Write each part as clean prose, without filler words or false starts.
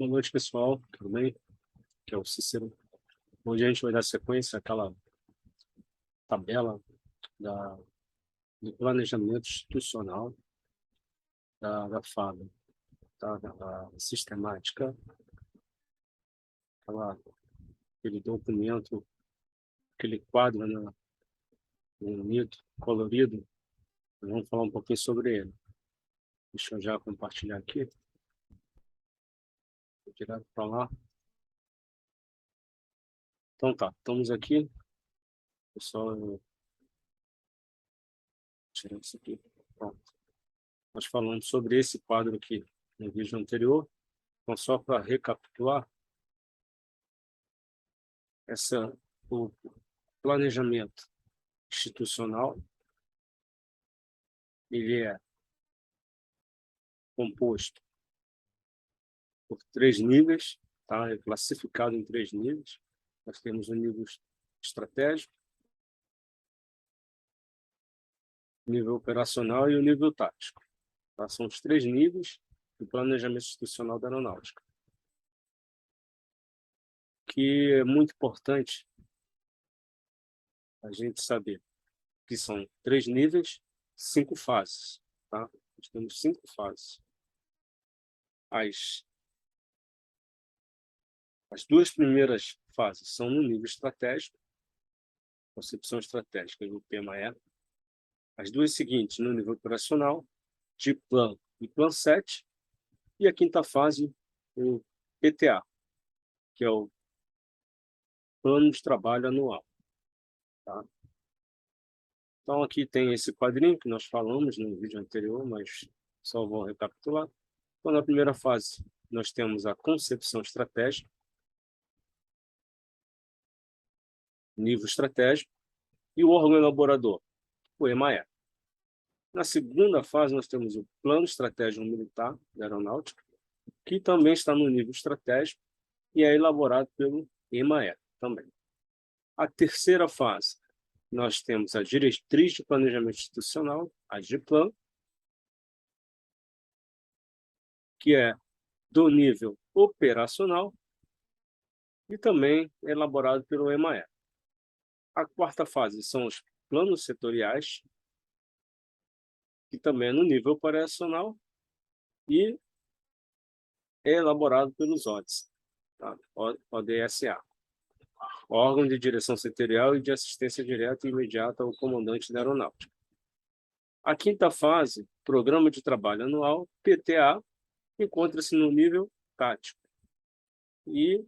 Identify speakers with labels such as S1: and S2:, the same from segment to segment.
S1: Boa noite, pessoal. Tudo bem? Aqui é o Cícero. Hoje a gente vai dar sequência àquela tabela do planejamento institucional da FAB, tá? Da sistemática, aquele documento, aquele quadro, né? Bonito, colorido. Vamos falar um pouquinho sobre ele. Deixa eu já compartilhar aqui. Vou direto para lá. Então tá, estamos aqui. Pessoal, eu tirar isso aqui. Pronto. Nós falamos sobre esse quadro aqui no vídeo anterior. Então, só para recapitular, o planejamento institucional, ele é composto por 3 níveis, tá? É classificado em 3 níveis. Nós temos o nível estratégico, o nível operacional e o nível tático. Tá? São os 3 níveis do planejamento institucional da aeronáutica, que é muito importante a gente saber que são 3 níveis, 5 fases. Tá? Nós temos 5 fases. As 2 primeiras fases são no nível estratégico, concepção estratégica do tema é. As 2 seguintes no nível operacional, de plano e plan 7. E a 5ª fase, o PTA, que é o Plano de Trabalho Anual. Tá? Então, aqui tem esse quadrinho que nós falamos no vídeo anterior, mas só vou recapitular. Então, na primeira fase, nós temos a concepção estratégica, nível estratégico, e o órgão elaborador, o EMAE. Na segunda fase, nós temos o Plano Estratégico Militar da Aeronáutica, que também está no nível estratégico e é elaborado pelo EMAE também. A terceira fase, nós temos a Diretriz de Planejamento Institucional, a DIPLAN, que é do nível operacional e também é elaborado pelo EMAE. A quarta fase são os planos setoriais, que também é no nível operacional e é elaborado pelos ODS, tá? ODSA, órgão de direção setorial e de assistência direta e imediata ao comandante da aeronáutica. A quinta fase, Programa de Trabalho Anual, PTA, encontra-se no nível tático. E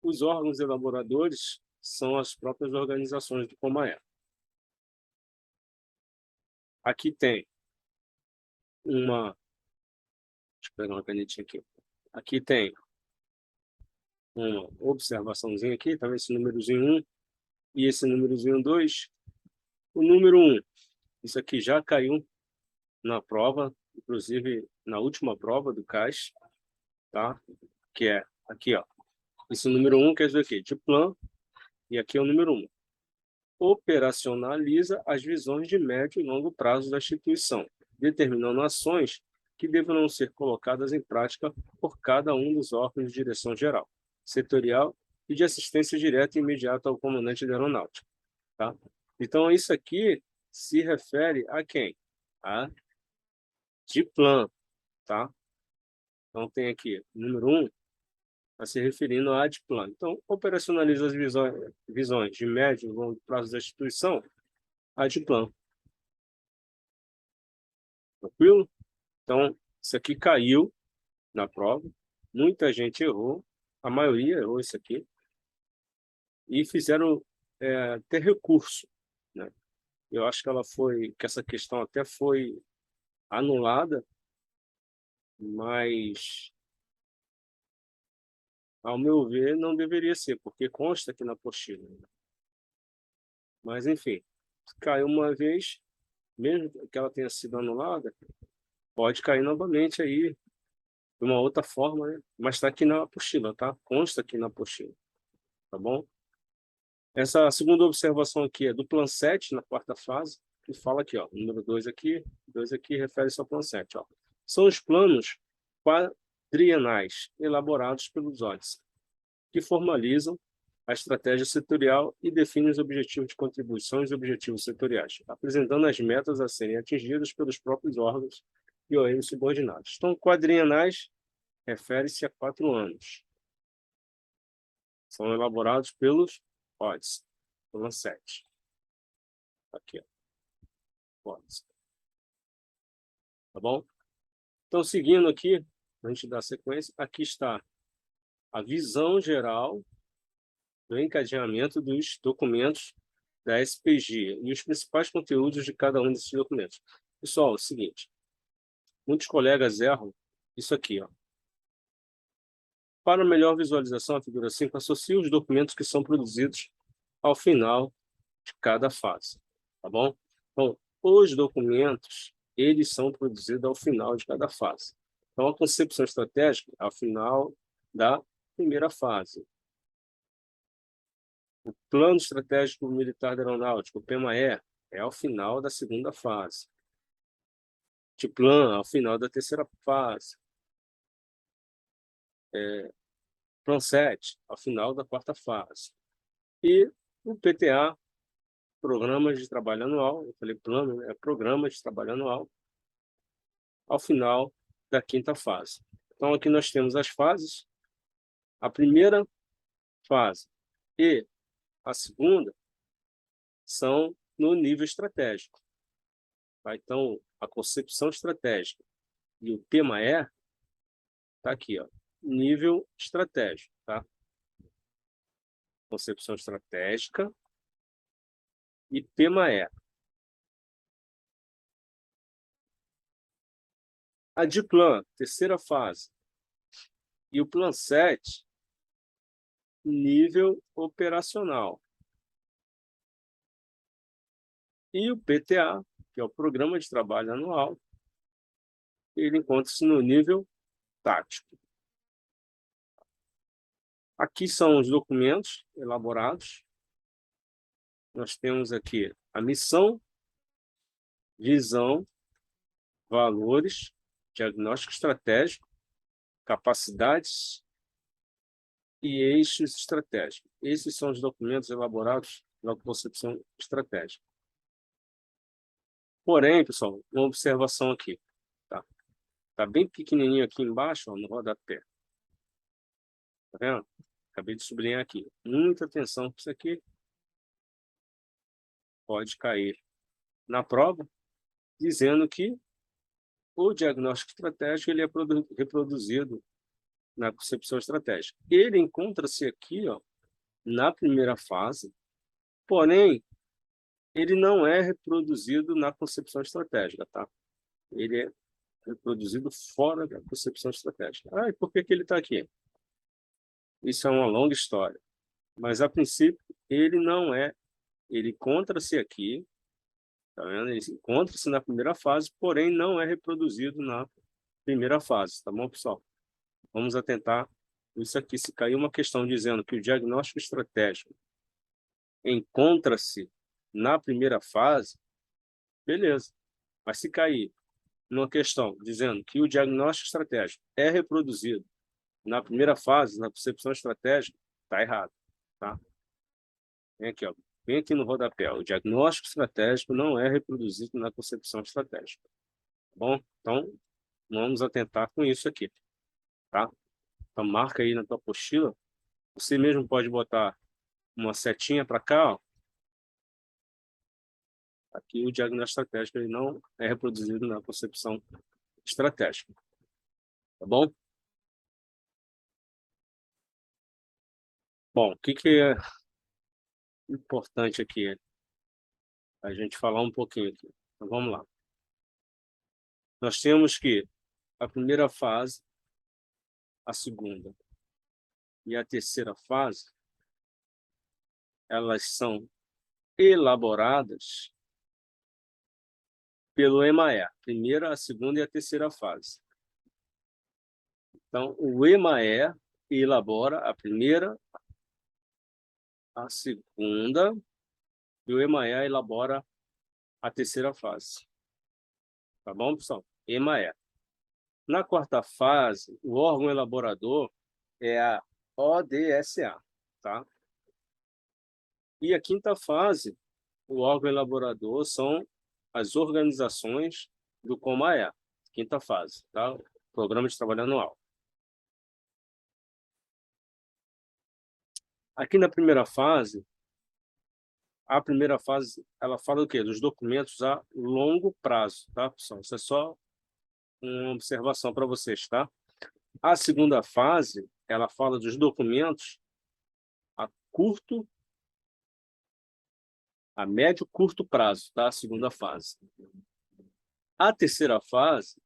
S1: os órgãos elaboradores são as próprias organizações do COMAE. Aqui tem uma... Deixa eu pegar uma canetinha aqui. Aqui tem uma observaçãozinha aqui, tá vendo esse númerozinho 1 e esse númerozinho 2. O número 1, isso aqui já caiu na prova, inclusive na última prova do CAIS, tá? Que é aqui, ó. Esse número 1 quer dizer o quê? De plano, e aqui é o número 1. Operacionaliza as visões de médio e longo prazo da instituição, determinando ações que deverão ser colocadas em prática por cada um dos órgãos de direção geral, setorial e de assistência direta e imediata ao comandante da aeronáutica. Tá? Então, isso aqui se refere a quem? A DIPLAN. Tá? Então, tem aqui, número 1, está se referindo à DIPLAN. Então, operacionaliza as visões de médio e longo prazo da instituição, a DIPLAN. Tranquilo? Então, isso aqui caiu na prova, muita gente errou, a maioria errou isso aqui, e fizeram ter recurso, né? Eu acho que essa questão até foi anulada, mas, ao meu ver, não deveria ser, porque consta aqui na apostila. Mas, enfim, caiu uma vez, mesmo que ela tenha sido anulada, pode cair novamente aí, de uma outra forma, né? Mas está aqui na apostila, tá? Consta aqui na apostila, tá bom? Essa segunda observação aqui é do Plan 7, na quarta fase, que fala aqui, ó, número 2 aqui, refere-se ao Plan 7. Ó. São os planos quadrienais, elaborados pelos ODs, que formalizam a estratégia setorial e definem os objetivos de contribuição e os objetivos setoriais, apresentando as metas a serem atingidas pelos próprios órgãos e ONs subordinados. Então, quadrienais refere-se a 4 anos. São elaborados pelos ODs, pelo 7. Aqui, ó, ODs. Tá bom? Então, seguindo aqui, antes de dar sequência, aqui está a visão geral do encadeamento dos documentos da SPG e os principais conteúdos de cada um desses documentos. Pessoal, é o seguinte, muitos colegas erram isso aqui, ó. Para melhor visualização, a figura 5 associa os documentos que são produzidos ao final de cada fase, tá bom? Então, os documentos, eles são produzidos ao final de cada fase. Então, a concepção estratégica é ao final da primeira fase. O Plano Estratégico Militar da Aeronáutica, o PMAE, é ao final da segunda fase. O TIPLAN, ao final da terceira fase. Plan 7, ao final da quarta fase. E o PTA, Programa de Trabalho Anual, eu falei plano, é Programa de Trabalho Anual, ao final da quinta fase. Então, aqui nós temos as fases. A primeira fase e a segunda são no nível estratégico. Tá? Então, a concepção estratégica e o PMAE está aqui, ó, nível estratégico. Tá? Concepção estratégica e PMAE. A DIPLAN, terceira fase, e o Plan 7, nível operacional. E o PTA, que é o Programa de Trabalho Anual, ele encontra-se no nível tático. Aqui são os documentos elaborados. Nós temos aqui a missão, visão, valores, diagnóstico estratégico, capacidades e eixos estratégicos. Esses são os documentos elaborados na concepção estratégica. Porém, pessoal, uma observação aqui. Tá bem pequenininho aqui embaixo, ó, no rodapé. Tá vendo? Acabei de sublinhar aqui. Muita atenção com isso aqui. Pode cair na prova, dizendo que o diagnóstico estratégico ele é reproduzido na concepção estratégica. Ele encontra-se aqui, ó, na primeira fase, porém, ele não é reproduzido na concepção estratégica, tá? Ele é reproduzido fora da concepção estratégica. Ah, e por que ele está aqui? Isso é uma longa história. Mas, a princípio, ele não é. Ele encontra-se aqui, tá vendo? Ele encontra-se na primeira fase, porém não é reproduzido na primeira fase, tá bom, pessoal? Vamos atentar isso aqui. Se cair uma questão dizendo que o diagnóstico estratégico encontra-se na primeira fase, beleza. Mas se cair numa questão dizendo que o diagnóstico estratégico é reproduzido na primeira fase, na concepção estratégica, está errado, tá? Vem aqui, ó. Vem aqui no rodapé. O diagnóstico estratégico não é reproduzido na concepção estratégica. Tá bom? Então, vamos atentar com isso aqui, tá? Então, marca aí na tua apostila. Você mesmo pode botar uma setinha para cá, ó. Aqui o diagnóstico estratégico ele não é reproduzido na concepção estratégica. Tá bom? Bom, o que é importante aqui? A gente falar um pouquinho aqui. Então, vamos lá. Nós temos que a primeira fase, a segunda e a terceira fase, elas são elaboradas pelo EMAE, a primeira, a segunda e a terceira fase. Então, o EMAE elabora a primeira, a segunda, e o EMAE elabora a terceira fase. Tá bom, pessoal? EMAE. Na quarta fase, o órgão elaborador é a ODSA, tá? E a quinta fase, o órgão elaborador são as organizações do COMAE, quinta fase, tá? Programa de Trabalho Anual. Aqui na primeira fase, a primeira fase, ela fala do quê? Dos documentos a longo prazo, tá, pessoal? Isso é só uma observação para vocês, tá? A segunda fase, ela fala dos documentos a curto, a médio e curto prazo, tá? A segunda fase. A terceira fase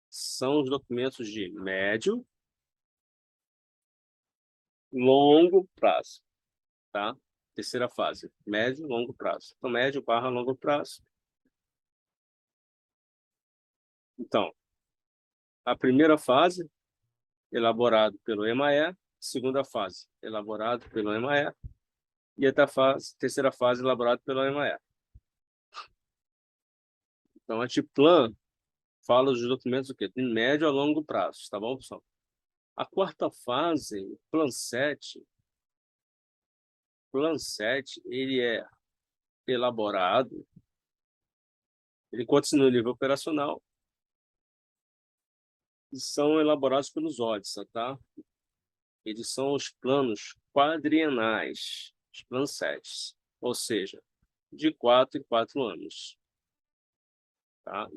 S1: são os documentos de médio, longo prazo, tá? Terceira fase, médio e longo prazo. Então, médio barra longo prazo. Então, a primeira fase, elaborado pelo EMAE, segunda fase, elaborado pelo EMAE, e até a terceira fase, elaborado pelo EMAE. Então, a TIPLAN fala dos documentos de médio a longo prazo, tá bom, pessoal? A quarta fase, o Plan 7, ele é elaborado, ele continua no nível operacional, e são elaborados pelos ODSA, tá? Eles são os planos quadrienais, os Plan 7, ou seja, de 4 em 4 anos. Tá?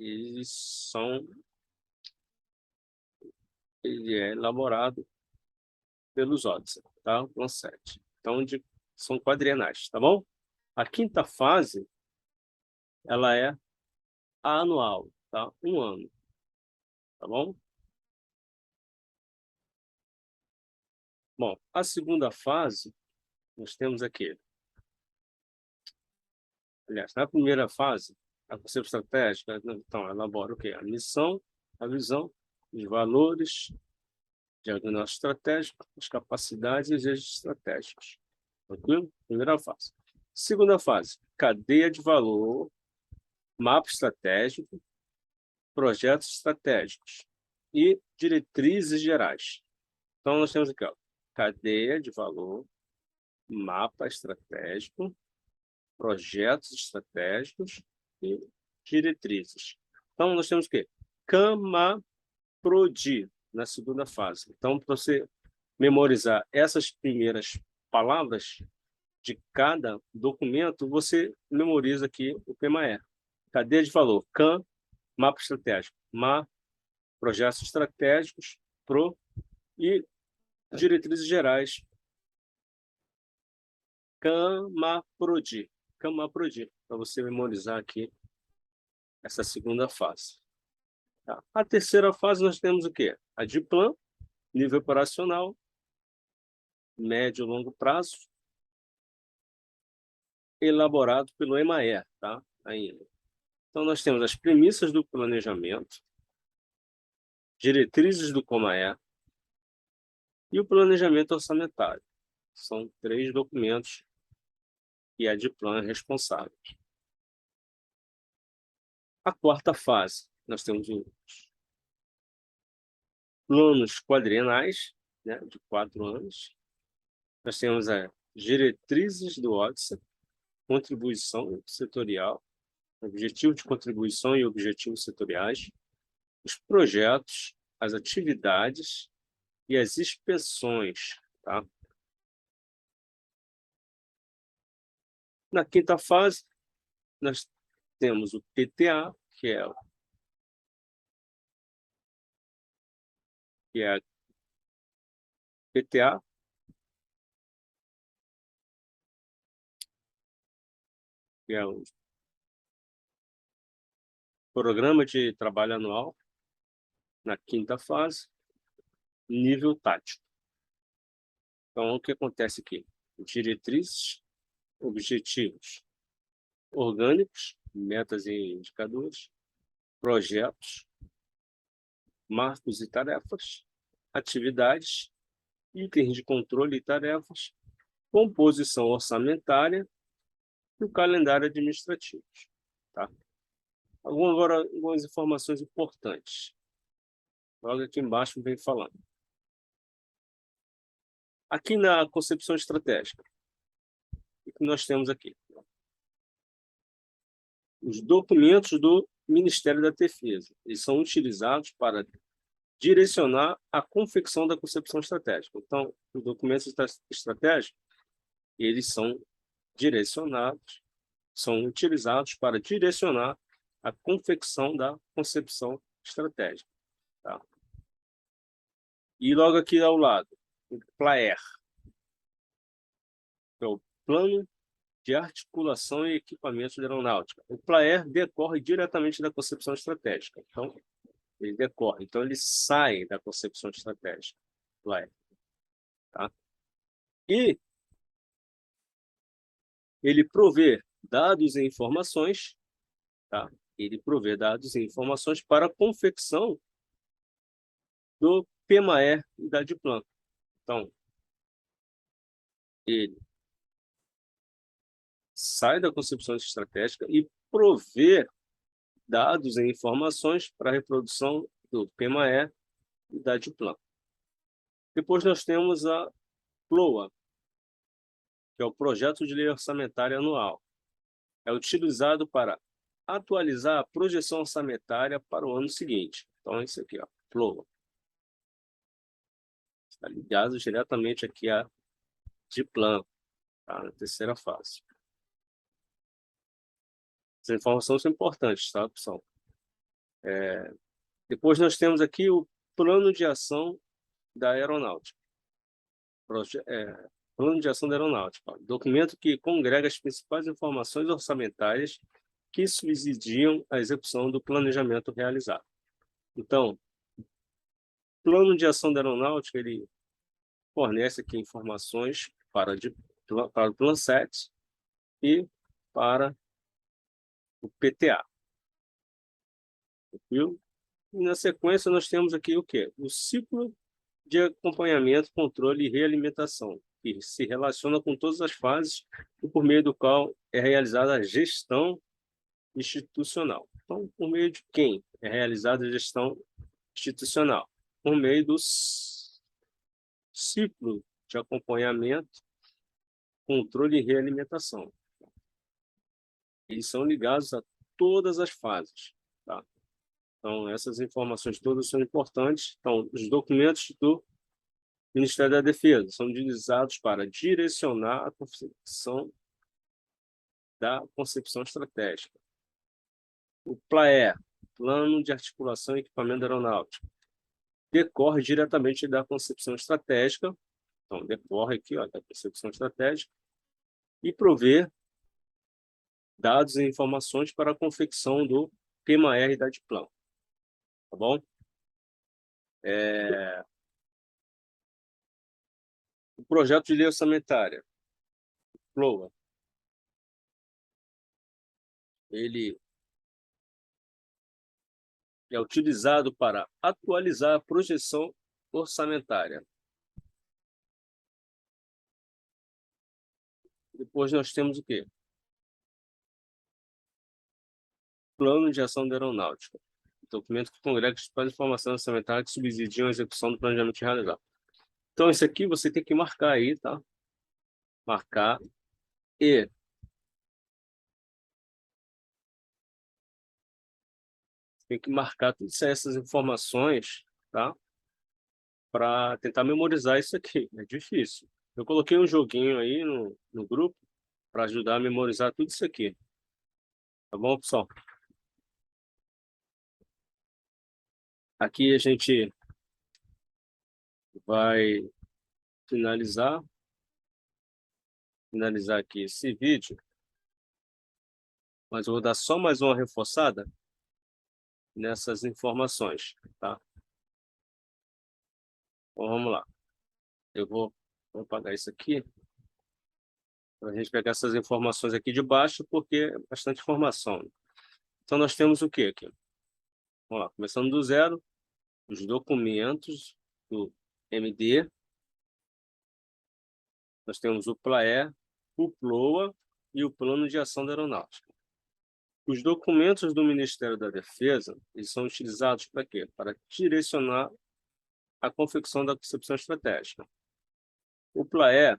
S1: Ele é elaborado pelos ODSA, tá? Plan 7. Então, são quadrienais, tá bom? A quinta fase, ela é anual, tá? Um ano, tá bom? Bom, a segunda fase, nós temos aqui, aliás, na primeira fase, a concepção estratégica, então, elabora o quê? A missão, a visão, os valores, diagnóstico estratégico, as capacidades e os eixos estratégicos. Tranquilo? Primeira fase. Segunda fase, cadeia de valor, mapa estratégico, projetos estratégicos e diretrizes gerais. Então, nós temos aqui, ó, cadeia de valor, mapa estratégico, projetos estratégicos e diretrizes. Então, nós temos o quê? CAMAPRODI, na segunda fase. Então, para você memorizar essas primeiras palavras de cada documento, você memoriza aqui o PMAE. Cadeia de valor, CAM, mapa estratégico, MA, projetos estratégicos, PRO e diretrizes gerais, CAMAPRODI. CAMAPRODI, para você memorizar aqui essa segunda fase. Tá? A terceira fase nós temos o quê? A DIPLAN, nível operacional, médio e longo prazo, elaborado pelo EMAE, tá? Ainda. Então, nós temos as premissas do planejamento, diretrizes do COMAE e o planejamento orçamentário. São 3 documentos que a DIPLAN é responsável. A quarta fase, nós temos os planos quadrienais, né, de 4 anos. Nós temos as diretrizes do ODSA, contribuição setorial, objetivo de contribuição e objetivos setoriais, os projetos, as atividades e as inspeções, tá? Na quinta fase, nós temos o PTA, que é a PTA, que é o Programa de Trabalho Anual, na quinta fase, nível tático. Então, o que acontece aqui? Diretrizes, objetivos orgânicos, metas e indicadores, projetos, marcos e tarefas, atividades, itens de controle e tarefas, composição orçamentária e o calendário administrativo. Tá? Agora, algumas informações importantes. Logo aqui embaixo vem falando. Aqui na concepção estratégica, o que nós temos aqui? Os documentos do Ministério da Defesa. Eles são utilizados para direcionar a confecção da concepção estratégica. Então, os documentos estratégicos, eles são direcionados, são utilizados para direcionar a confecção da concepção estratégica. Tá? E logo aqui ao lado, o PLAER, que é o Plano de Articulação e Equipamentos de Aeronáutica. O PLAER decorre diretamente da concepção estratégica. Então, ele decorre. Então, ele sai da concepção estratégica. PLAER. Tá? E ele provê dados e informações, tá? Ele provê dados e informações para a confecção do PMAE e da DIPLAN. Então, ele sai da concepção estratégica e provê dados e informações para a reprodução do PMAE e da DIPLAN. Depois nós temos a PLOA, que é o Projeto de Lei Orçamentária Anual. É utilizado para atualizar a projeção orçamentária para o ano seguinte. Então, é isso aqui, ó, PLOA. Está ligado diretamente aqui a DIPLAN, tá? Na terceira fase. Essas informações são importantes, tá, pessoal? Depois nós temos aqui o Plano de Ação da Aeronáutica. Plano de Ação da Aeronáutica. Documento que congrega as principais informações orçamentárias que subsidiam a execução do planejamento realizado. Então, Plano de Ação da Aeronáutica, ele fornece aqui informações para o Plan-7 e para o PTA. Viu? E na sequência nós temos aqui o quê? O ciclo de acompanhamento, controle e realimentação, que se relaciona com todas as fases e por meio do qual é realizada a gestão institucional. Então, por meio de quem é realizada a gestão institucional? Por meio do ciclo de acompanhamento, controle e realimentação. Eles são ligados a todas as fases. Tá? Então, essas informações todas são importantes. Então, os documentos do Ministério da Defesa são utilizados para direcionar a confecção da concepção estratégica. O PLAE, Plano de Articulação e Equipamento Aeronáutico, decorre diretamente da concepção estratégica, então decorre aqui, ó, da concepção estratégica, e provê dados e informações para a confecção do PMAR da DIPLAN. Tá bom? O projeto de lei orçamentária, PLOA, ele é utilizado para atualizar a projeção orçamentária. Depois nós temos o quê? Plano de Ação da Aeronáutica. Documento que congrega as principais informações orçamentárias que subsidiam a execução do planejamento realizado. Então, esse aqui você tem que marcar aí, tá? Marcar e tem que marcar todas essas informações, tá? Para tentar memorizar isso aqui. É difícil. Eu coloquei um joguinho aí no grupo para ajudar a memorizar tudo isso aqui. Tá bom, pessoal? Aqui a gente vai finalizar aqui esse vídeo, mas eu vou dar só mais uma reforçada nessas informações, tá? Então, vamos lá. Vou apagar isso aqui para a gente pegar essas informações aqui de baixo, porque é bastante informação. Então, nós temos o quê aqui? Vamos lá, começando do zero, os documentos do MD, nós temos o PLAE, o PLOA e o Plano de Ação da Aeronáutica. Os documentos do Ministério da Defesa, eles são utilizados para quê? Para direcionar a confecção da concepção estratégica. O PLAE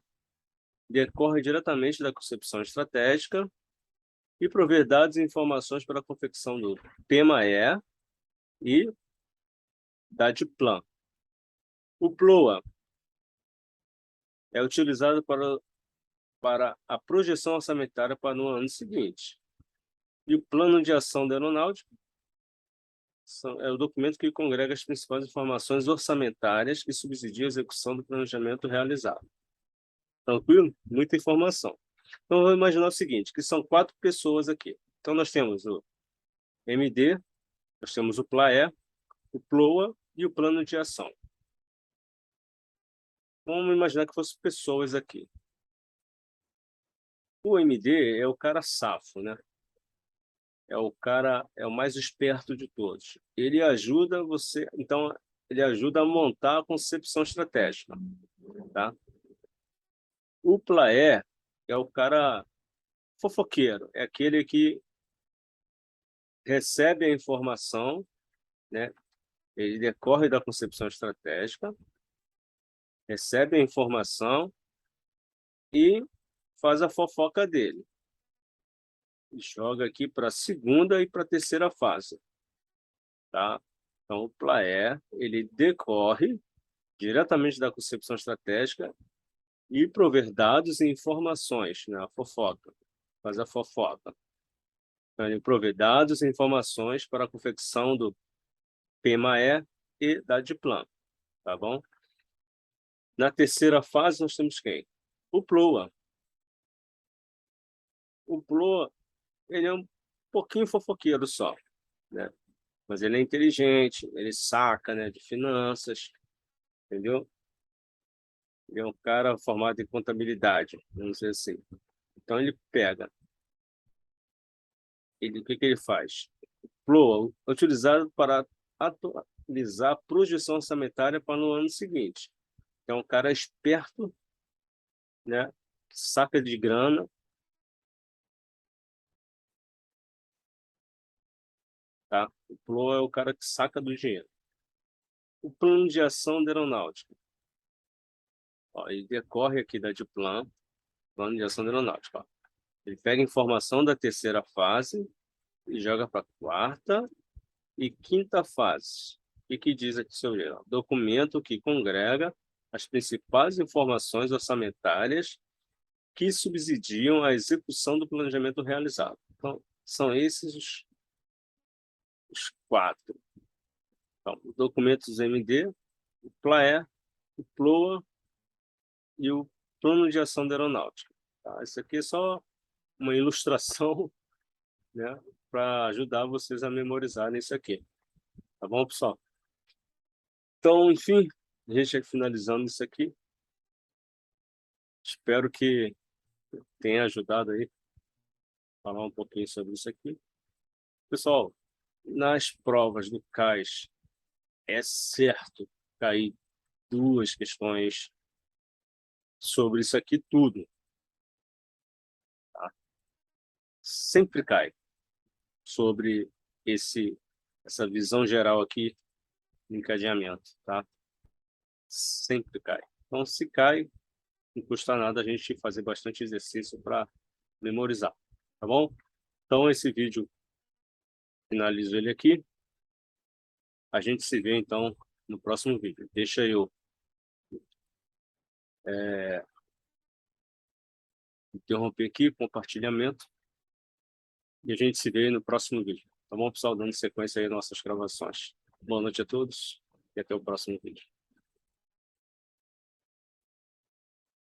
S1: decorre diretamente da concepção estratégica e prover dados e informações para a confecção do PMAE e da DIPLAN. O PLOA é utilizado para a projeção orçamentária para o ano seguinte. E o Plano de Ação da Aeronáutica é o documento que congrega as principais informações orçamentárias que subsidiam a execução do planejamento realizado. Tranquilo? Muita informação. Então, vamos imaginar o seguinte, que são 4 pessoas aqui. Então, nós temos o MD, nós temos o PLAE, o PLOA e o Plano de Ação. Vamos imaginar que fossem pessoas aqui. O MD é o cara safo, né? É o mais esperto de todos. Ele ajuda você, então, ele ajuda a montar a concepção estratégica, tá? O PLAE é o cara fofoqueiro, é aquele que recebe a informação, né? Ele decorre da concepção estratégica, recebe a informação e faz a fofoca dele. E joga aqui para a segunda e para a terceira fase, tá? Então, o PLAE, ele decorre diretamente da concepção estratégica e prover dados e informações, né? A fofoca, faz a fofoca. Então, ele provê dados e informações para a confecção do PMAE e da DIPLAN, tá bom? Na terceira fase, nós temos quem? O PLOA. O PLOA, ele é um pouquinho fofoqueiro só, né? Mas ele é inteligente, ele saca, né, de finanças, entendeu? Ele é um cara formado em contabilidade, vamos dizer assim. Então, ele pega, o que ele faz? O PLOA é utilizado para atualizar a projeção orçamentária para o ano seguinte. É um cara esperto, né, que saca de grana, tá? O PLOA é o cara que saca do dinheiro. O plano de ação da aeronáutica, ó, ele decorre aqui da DIPLAN, plano de ação da aeronáutica. Ó. Ele pega informação da terceira fase e joga para a quarta e quinta fase. O que diz aqui sobre ele? Documento que congrega as principais informações orçamentárias que subsidiam a execução do planejamento realizado. Então, são esses os 4. Então, documentos MD, o PLAE, o PLOA e o Plano de Ação da Aeronáutica. Tá? Isso aqui é só uma ilustração, né, para ajudar vocês a memorizarem isso aqui. Tá bom, pessoal? Então, enfim, a gente vai finalizando isso aqui. Espero que tenha ajudado aí a falar um pouquinho sobre isso aqui. Pessoal, nas provas do CAIS, é certo cair 2 questões sobre isso aqui tudo. Tá? Sempre cai sobre essa visão geral aqui do encadeamento, tá? Sempre cai. Então, se cai, não custa nada a gente fazer bastante exercício para memorizar, tá bom? Então, esse vídeo, finalizo ele aqui. A gente se vê, então, no próximo vídeo. Deixa eu interromper aqui o compartilhamento e a gente se vê no próximo vídeo. Tá bom, pessoal? Dando sequência aí às nossas gravações. Boa noite a todos e até o próximo vídeo.